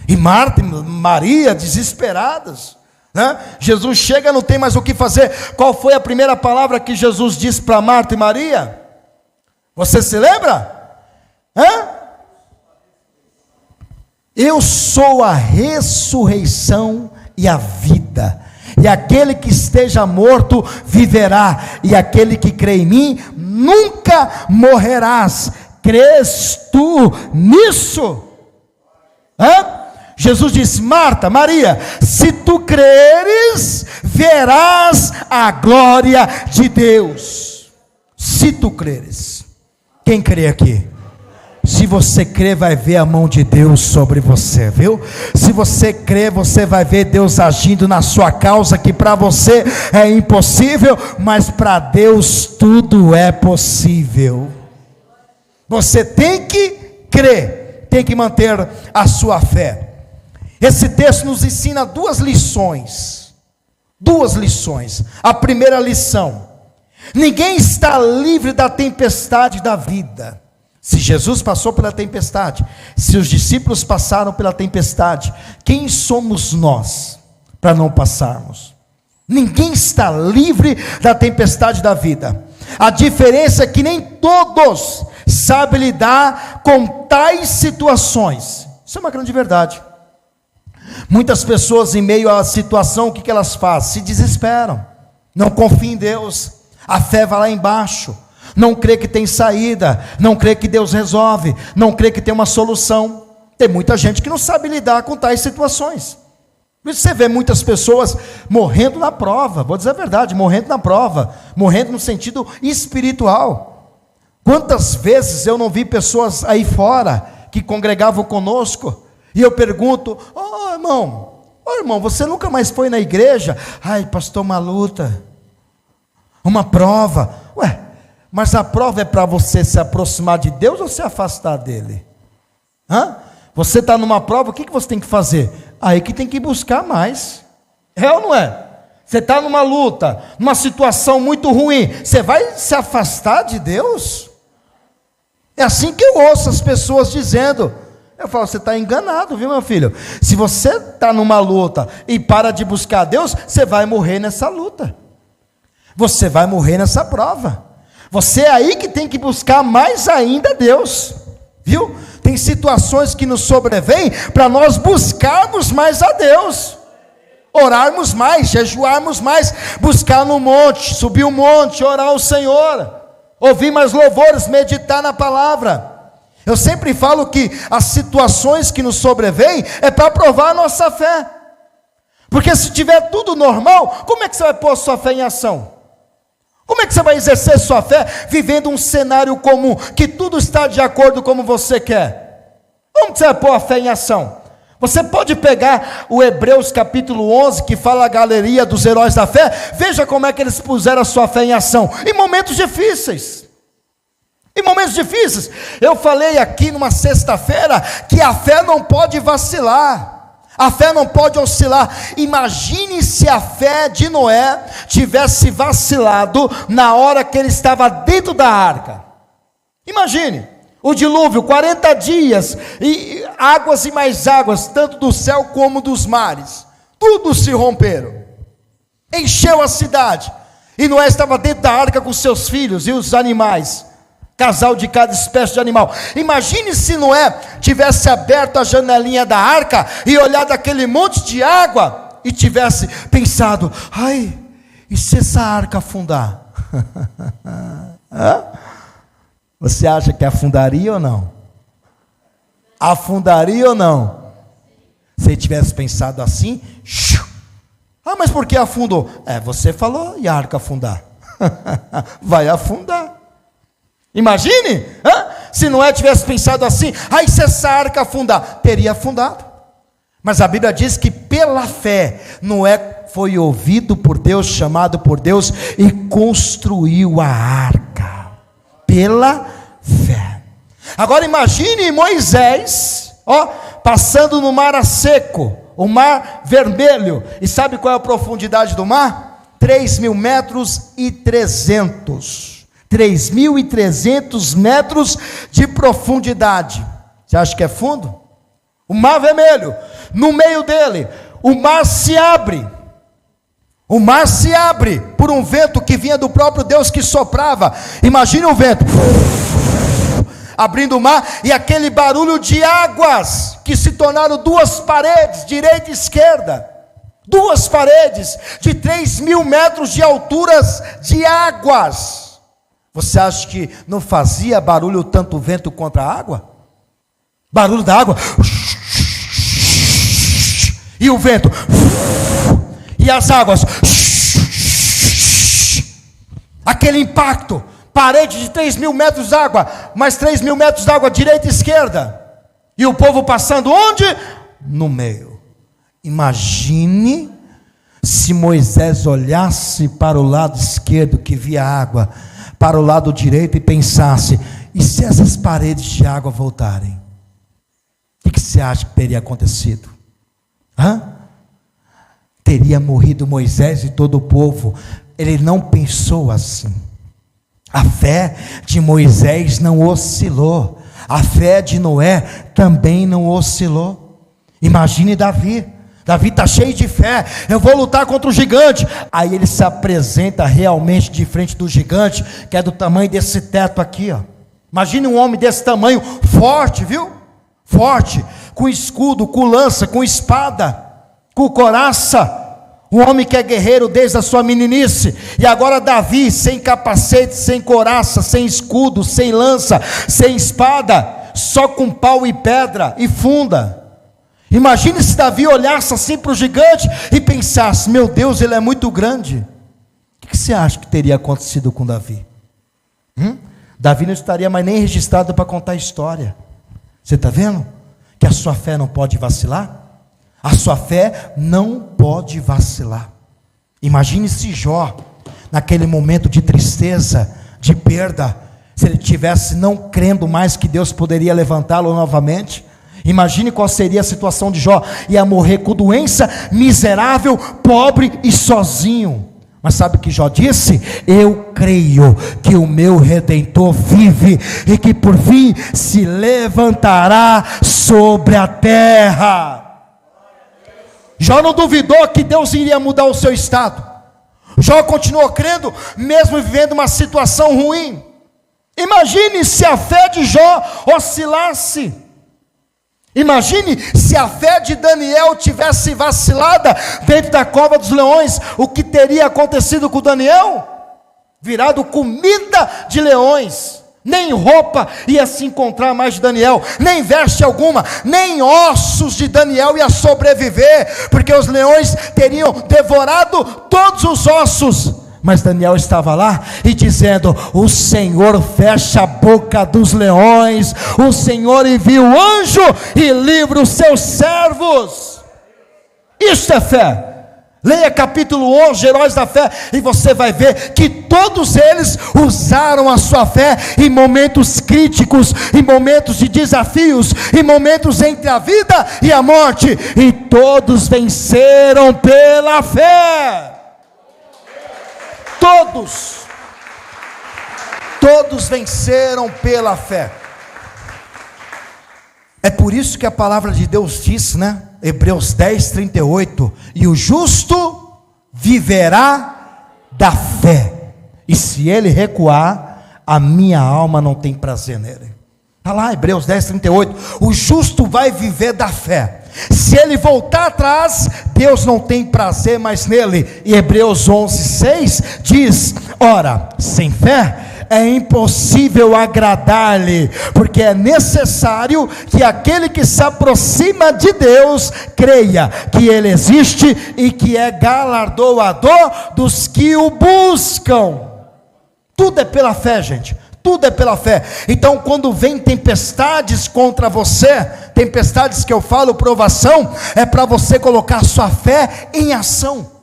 E Marta e Maria desesperadas, né? Jesus chega, não tem mais o que fazer. Qual foi a primeira palavra que Jesus disse para Marta e Maria? Você se lembra? Eu sou a ressurreição e a vida, e aquele que esteja morto viverá, e aquele que crê em mim nunca morrerás. Crês tu nisso? Jesus disse: Marta, Maria, se tu creres, verás a glória de Deus. Se tu creres. Quem crê aqui? Se você crer, vai ver a mão de Deus sobre você, viu? Se você crer, você vai ver Deus agindo na sua causa, que para você é impossível, mas para Deus tudo é possível. Você tem que crer, tem que manter a sua fé. Esse texto nos ensina 2 lições. 2 lições. A primeira lição: ninguém está livre da tempestade da vida. Se Jesus passou pela tempestade, se os discípulos passaram pela tempestade, quem somos nós para não passarmos? Ninguém está livre da tempestade da vida. A diferença é que nem todos sabem lidar com tais situações. Isso é uma grande verdade. Muitas pessoas, em meio à situação, o que elas fazem? Se desesperam, não confiam em Deus, a fé vai lá embaixo, não crê que tem saída, não crê que Deus resolve, não crê que tem uma solução. Tem muita gente que não sabe lidar com tais situações. Você vê muitas pessoas morrendo na prova, vou dizer a verdade, morrendo na prova, morrendo no sentido espiritual. Quantas vezes eu não vi pessoas aí fora, que congregavam conosco, e eu pergunto: irmão, você nunca mais foi na igreja? Ai, pastor, uma luta, uma prova. Ué, mas a prova é para você se aproximar de Deus ou se afastar dele? Você está numa prova, o que você tem que fazer? Aí que tem que buscar mais, é ou não é? Você está numa luta, numa situação muito ruim, você vai se afastar de Deus? É assim que eu ouço as pessoas dizendo. Eu falo: você está enganado, viu, meu filho? Se você está numa luta e para de buscar Deus, você vai morrer nessa luta, você vai morrer nessa prova. Você é aí que tem que buscar mais ainda Deus, viu? Tem situações que nos sobrevêm para nós buscarmos mais a Deus, orarmos mais, jejuarmos mais, buscar no monte, subir o monte, orar ao Senhor, ouvir mais louvores, meditar na palavra. Eu sempre falo que as situações que nos sobrevêm é para provar a nossa fé, porque se tiver tudo normal, como é que você vai pôr a sua fé em ação? Como é é que você vai exercer sua fé vivendo um cenário comum, que tudo está de acordo como você quer? Como você vai pôr a fé em ação? Você pode pegar o Hebreus capítulo 11, que fala a galeria dos heróis da fé, veja como é que eles puseram a sua fé em ação, em momentos difíceis. Em momentos difíceis, eu falei aqui numa sexta-feira, que a fé não pode vacilar, a fé não pode oscilar. Imagine se a fé de Noé tivesse vacilado na hora que ele estava dentro da arca. Imagine, o dilúvio, 40 dias, e águas e mais águas, tanto do céu como dos mares, tudo se romperam, encheu a cidade, e Noé estava dentro da arca com seus filhos e os animais, casal de cada espécie de animal. Imagine se Noé tivesse aberto a janelinha da arca e olhado aquele monte de água e tivesse pensado: ai, e se essa arca afundar? Você acha que afundaria ou não? Afundaria ou não? Se ele tivesse pensado assim, mas por que afundou? Você falou, e a arca afundar? Vai afundar. Imagine, se Noé tivesse pensado assim: se essa arca afundar, teria afundado. Mas a Bíblia diz que pela fé, Noé foi ouvido por Deus, chamado por Deus, e construiu a arca, pela fé. Agora imagine Moisés, passando no mar a seco, o mar vermelho, e sabe qual é a profundidade do mar? 3.000 metros e 300. 3.300 metros de profundidade. Você acha que é fundo? O mar vermelho, no meio dele, o mar se abre. O mar se abre por um vento que vinha do próprio Deus, que soprava. Imagine o vento abrindo o mar, e aquele barulho de águas que se tornaram duas paredes, direita e esquerda. Duas paredes de 3.000 metros de alturas de águas. Você acha que não fazia barulho tanto o vento contra a água? Barulho da água. E o vento. E as águas. Aquele impacto. Parede de 3.000 metros de água. Mais 3.000 metros de água, direita e esquerda. E o povo passando onde? No meio. Imagine se Moisés olhasse para o lado esquerdo, que via água, para o lado direito, e pensasse: e se essas paredes de água voltarem? O que você acha que teria acontecido? Teria morrido Moisés e todo o povo. Ele não pensou assim. A fé de Moisés não oscilou. A fé de Noé também não oscilou. Imagine Davi. Davi está cheio de fé: eu vou lutar contra o gigante. Aí ele se apresenta realmente de frente do gigante, que é do tamanho desse teto aqui, Imagine um homem desse tamanho, forte, viu? Forte, com escudo, com lança, com espada, com couraça. Um homem que é guerreiro desde a sua meninice. E agora Davi, sem capacete, sem couraça, sem escudo, sem lança, sem espada, só com pau e pedra e funda. Imagine se Davi olhasse assim para o gigante e pensasse: meu Deus, ele é muito grande. O que você acha que teria acontecido com Davi? Davi não estaria mais nem registrado para contar a história. Você está vendo que a sua fé não pode vacilar? A sua fé não pode vacilar. Imagine se Jó, naquele momento de tristeza, de perda, se ele tivesse não crendo mais que Deus poderia levantá-lo novamente. Imagine qual seria a situação de Jó. Ia morrer com doença, miserável, pobre e sozinho. Mas sabe o que Jó disse? Eu creio que o meu Redentor vive, e que por fim se levantará sobre a terra. Jó não duvidou que Deus iria mudar o seu estado. Jó continuou crendo, mesmo vivendo uma situação ruim. Imagine se a fé de Jó oscilasse. Imagine se a fé de Daniel tivesse vacilada dentro da cova dos leões. O que teria acontecido com Daniel? Virado comida de leões. Nem roupa ia se encontrar mais de Daniel, nem veste alguma, nem ossos de Daniel ia sobreviver, porque os leões teriam devorado todos os ossos. Mas Daniel estava lá e dizendo: o Senhor fecha a boca dos leões, o Senhor envia o anjo e livra os seus servos. Isso é fé. Leia capítulo 11, Heróis da Fé, e você vai ver que todos eles usaram a sua fé em momentos críticos, em momentos de desafios, em momentos entre a vida e a morte, e todos venceram pela fé. Todos venceram pela fé. É por isso que a palavra de Deus diz, né? Hebreus 10, 38, e o justo viverá da fé, e se ele recuar, a minha alma não tem prazer nele. Está lá, Hebreus 10, 38, o justo vai viver da fé. Se ele voltar atrás, Deus não tem prazer mais nele. E Hebreus 11, 6 diz: ora, sem fé é impossível agradar-lhe, porque é necessário que aquele que se aproxima de Deus creia que ele existe e que é galardoador dos que o buscam. Tudo é pela fé, gente. Tudo é pela fé. Então, quando vem tempestades contra você, tempestades que eu falo, provação, é para você colocar sua fé em ação.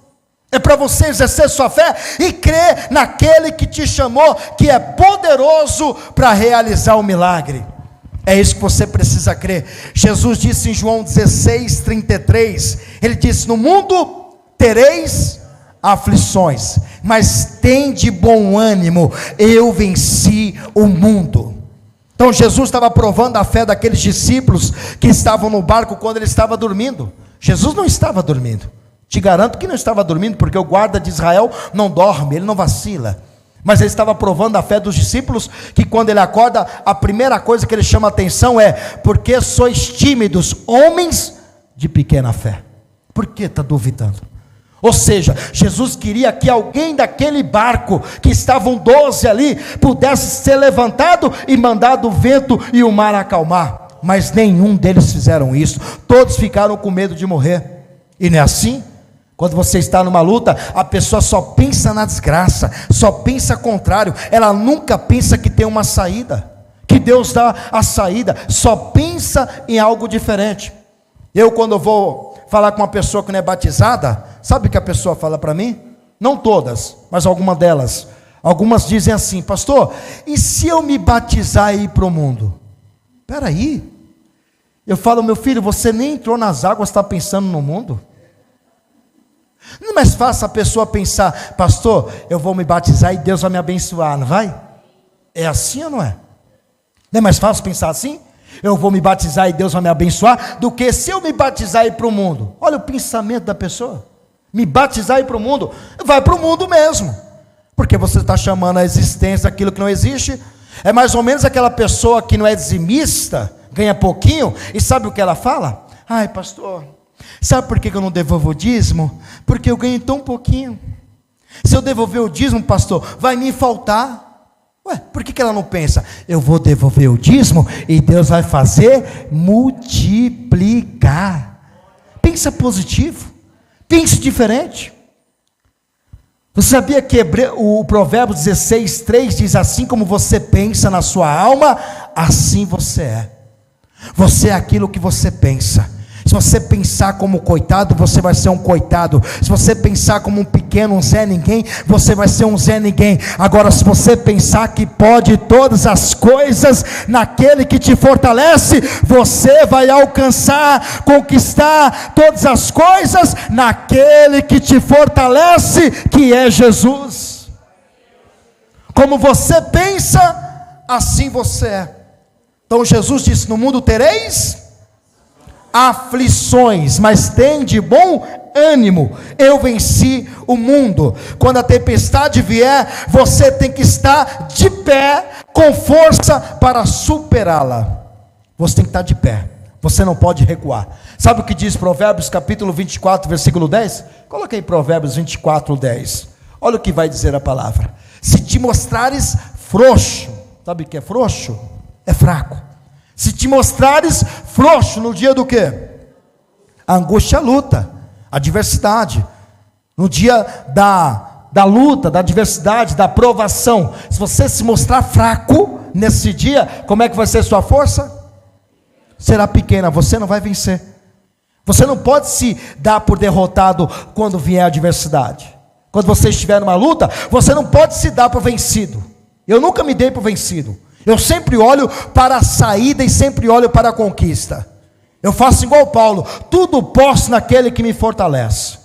É para você exercer sua fé e crer naquele que te chamou, que é poderoso para realizar o milagre. É isso que você precisa crer. Jesus disse em João 16, 33, ele disse: no mundo tereis aflições, mas tende bom ânimo, eu venci o mundo. Então Jesus estava provando a fé daqueles discípulos que estavam no barco quando ele estava dormindo. Jesus não estava dormindo. Te garanto que não estava dormindo, porque o guarda de Israel não dorme, ele não vacila. Mas ele estava provando a fé dos discípulos, que quando ele acorda, a primeira coisa que ele chama a atenção é: porque sois tímidos, homens de pequena fé? Por que está duvidando? Ou seja, Jesus queria que alguém daquele barco, que estavam 12 ali, pudesse ser levantado e mandado o vento e o mar acalmar. Mas nenhum deles fizeram isso, todos ficaram com medo de morrer. E não é assim? Quando você está numa luta, a pessoa só pensa na desgraça, só pensa contrário, ela nunca pensa que tem uma saída, que Deus dá a saída, só pensa em algo diferente. Eu, quando vou falar com uma pessoa que não é batizada, sabe o que a pessoa fala para mim? Não todas, mas algumas delas. Algumas dizem assim: pastor, e se eu me batizar e ir para o mundo? Espera aí. Eu falo: meu filho, você nem entrou nas águas, está pensando no mundo? Não é mais fácil a pessoa pensar: pastor, eu vou me batizar e Deus vai me abençoar, não vai? É assim ou não é? Não é mais fácil pensar assim? Eu vou me batizar e Deus vai me abençoar, do que se eu me batizar e ir para o mundo. Olha o pensamento da pessoa: me batizar e ir para o mundo. Vai para o mundo mesmo, porque você está chamando a existência aquilo que não existe. É mais ou menos aquela pessoa que não é dizimista, ganha pouquinho, e sabe o que ela fala? Ai, pastor, sabe por que eu não devolvo o dízimo? Porque eu ganho tão pouquinho. Se eu devolver o dízimo, pastor, vai me faltar. Ué, por que ela não pensa? Eu vou devolver o dízimo e Deus vai fazer multiplicar. Pensa positivo, pense diferente. Você sabia que o Provérbios 16, 3 diz: assim como você pensa na sua alma, assim você é. Você é aquilo que você pensa. Se você pensar como coitado, você vai ser um coitado. Se você pensar como um pequeno, um Zé Ninguém, você vai ser um Zé Ninguém. Agora, se você pensar que pode todas as coisas naquele que te fortalece, você vai alcançar, conquistar todas as coisas naquele que te fortalece, que é Jesus. Como você pensa, assim você é. Então Jesus disse: no mundo tereis aflições, mas tem de bom ânimo, eu venci o mundo. Quando a tempestade vier, você tem que estar de pé, com força para superá-la. Você tem que estar de pé, você não pode recuar. Sabe o que diz Provérbios capítulo 24, versículo 10? Coloca aí Provérbios 24, 10. Olha o que vai dizer a palavra: se te mostrares frouxo, sabe o que é frouxo? É fraco. Se te mostrares frouxo no dia do quê? A angústia, a luta, a adversidade. No dia da luta, da adversidade, da provação, se você se mostrar fraco nesse dia, como é que vai ser sua força? Será pequena, você não vai vencer. Você não pode se dar por derrotado quando vier a adversidade. Quando você estiver numa luta, você não pode se dar por vencido. Eu nunca me dei por vencido. Eu sempre olho para a saída e sempre olho para a conquista. Eu faço igual Paulo, tudo posso naquele que me fortalece.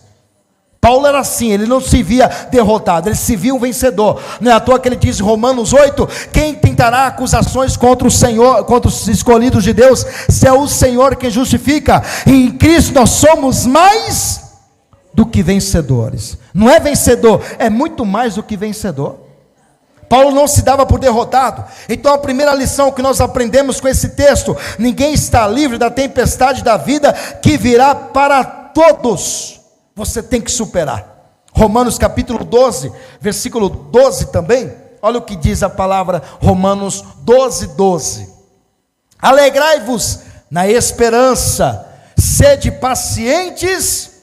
Paulo era assim, ele não se via derrotado, ele se via um vencedor. Não é à toa que ele diz em Romanos 8, quem tentará acusações contra o Senhor, contra os escolhidos de Deus, se é o Senhor quem justifica, e em Cristo nós somos mais do que vencedores. Não é vencedor, é muito mais do que vencedor. Paulo não se dava por derrotado. Então a primeira lição que nós aprendemos com esse texto: ninguém está livre da tempestade da vida que virá para todos. Você tem que superar. Romanos capítulo 12, versículo 12 também. Olha o que diz a palavra, Romanos 12, 12. Alegrai-vos na esperança, sede pacientes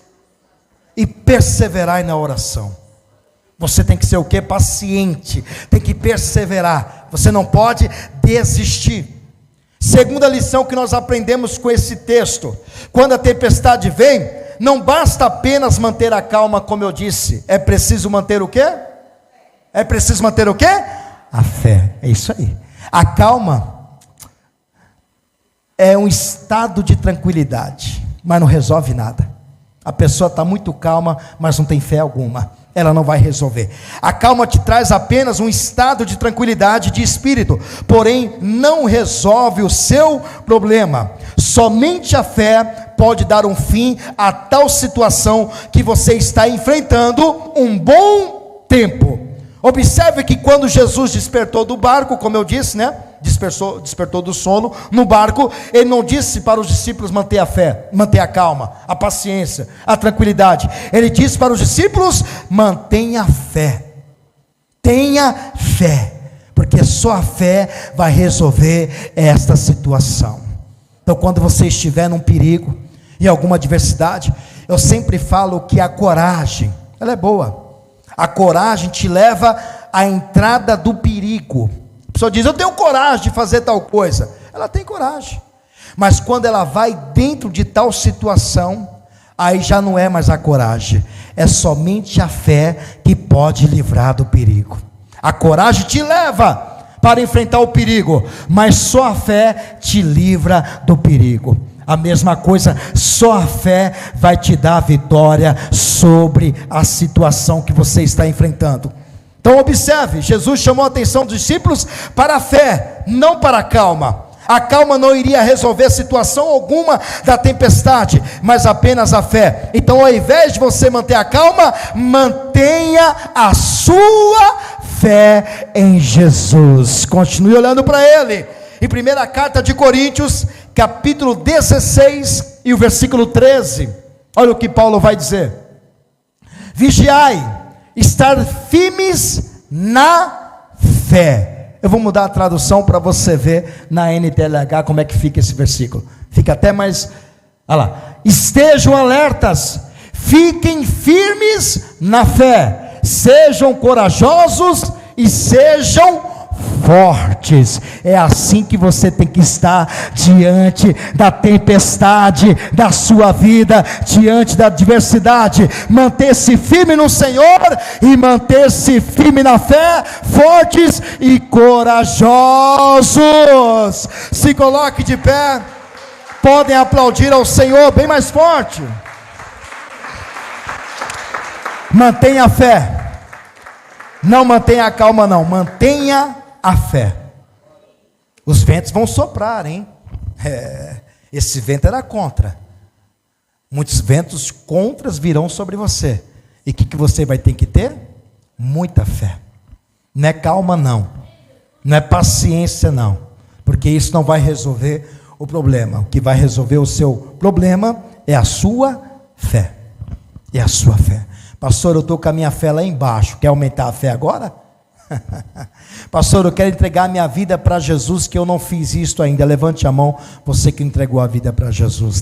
e perseverai na oração. Você tem que ser o quê? Paciente, tem que perseverar, você não pode desistir. Segunda lição que nós aprendemos com esse texto: quando a tempestade vem, não basta apenas manter a calma, como eu disse, é preciso manter o quê? É preciso manter o quê? A fé, é isso aí. A calma é um estado de tranquilidade, mas não resolve nada. A pessoa está muito calma, mas não tem fé alguma, ela não vai resolver. A calma te traz apenas um estado de tranquilidade de espírito, porém não resolve o seu problema. Somente a fé pode dar um fim a tal situação que você está enfrentando um bom tempo. Observe que quando Jesus despertou do barco, como eu disse, né? Despertou do sono no barco, ele não disse para os discípulos manter a fé, manter a calma, a paciência, a tranquilidade. Ele disse para os discípulos: mantenha fé, tenha fé, porque só a fé vai resolver esta situação. Então, quando você estiver num perigo, em alguma adversidade, eu sempre falo que a coragem, ela é boa. A coragem te leva à entrada do perigo. A pessoa diz: eu tenho coragem de fazer tal coisa. Ela tem coragem, mas quando ela vai dentro de tal situação, aí já não é mais a coragem, é somente a fé que pode livrar do perigo. A coragem te leva para enfrentar o perigo, mas só a fé te livra do perigo. A mesma coisa, só a fé vai te dar a vitória sobre a situação que você está enfrentando. Então observe, Jesus chamou a atenção dos discípulos para a fé, não para a calma. A calma não iria resolver situação alguma da tempestade, mas apenas a fé. Então, ao invés de você manter a calma, mantenha a sua fé em Jesus. Continue olhando para Ele. Em 1 carta de Coríntios, capítulo 16 e o versículo 13, olha o que Paulo vai dizer: vigiai, estar firmes na fé. Eu vou mudar a tradução para você ver na NTLH como é que fica esse versículo. Fica até mais, olha lá: estejam alertas, fiquem firmes na fé, sejam corajosos e sejam fortes. É assim que você tem que estar diante da tempestade da sua vida, diante da adversidade. Manter-se firme no Senhor e manter-se firme na fé, fortes e corajosos. Se coloque de pé, podem aplaudir ao Senhor bem mais forte. Mantenha a fé, não mantenha a calma não, mantenha a fé. Os ventos vão soprar, hein? Esse vento era contra. Muitos ventos contras virão sobre você. E o que você vai ter que ter? Muita fé. Não é calma não, não é paciência não, porque isso não vai resolver o problema. O que vai resolver o seu problema é a sua fé. É a sua fé. Pastor, eu estou com a minha fé lá embaixo, quer aumentar a fé agora? Pastor, eu quero entregar minha vida para Jesus, que eu não fiz isto ainda. Levante a mão, você que entregou a vida para Jesus.